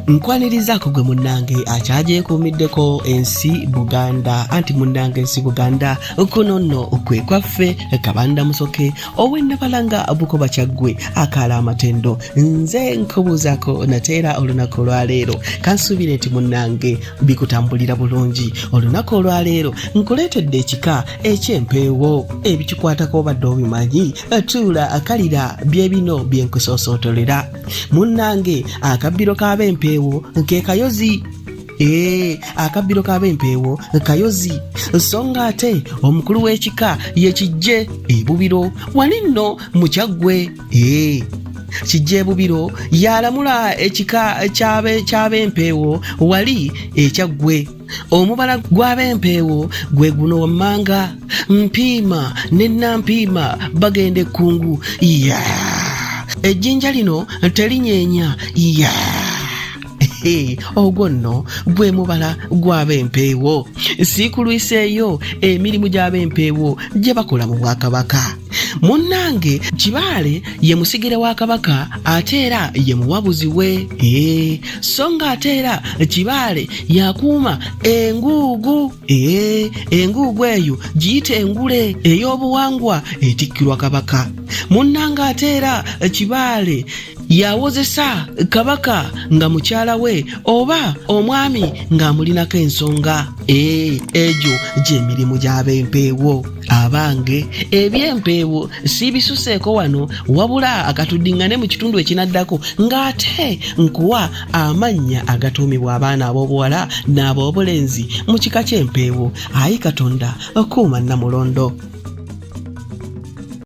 Nkwaniriza kugwe munnange akyaje kumiddeko ensi Buganda anti munnange ensi Buganda kuno nno kwe kwaffe kabanda musoke ow'ennabalanga bukoba kyaggwe akaala amatendo nze nkubuuzaako nateera olunaku olwaleero kansuubire nti munnange bikutambulira bulungi. Olunaku olwaleero nkuleetedde ekika eky'empeewo ebikikwatako obadde obimanyi tuula akalira bye bino bye nkusosootolera munnange. Akabbiro k'Abempeewo nke kayozi akabbiro k'Abempeewo kayozi so nga ate omukulu w'ekika ye kijje ebubiro wali nno mu Kyaggwe kijje ebubiro yalamula ekika ky'Abempeewo wali ekyaggwe. Omubala gw'Abempeewo gwe guno wammanga Mpiima ne Nampiima bagenda ekkungu ejjinja lino telinyeenya ogwo nno gwe mubala gw'Abempeewo. Sikulwiseeyo emirimu gy'Abempeewo gye bakola mu Bwakabaka. Munnange Kibaale ye musigire wa Kabaka ate era ye muwabuzi we so nga ate era Kibaale yakuuma enguugu enguugu eyo giyita engule ey'obuwangwa etikkirwa Kabaka. Munnange ate era Kibaale yawozesa Kabaka nga mukyala we oba omwami ng'amulinako ensonga. Egyo gy'emirimu gy'Abempeewo. Abange eby'Empeewo si bisuseeko wano wabula akatuddiŋŋane mu kitundu ekinaddako ng'ate nkuwa amannya agatuumibwa abaana ab'obuwala n'ab'obulenzi mu kika ky'Empeewo. Ayi Katonda kuuma Namulondo.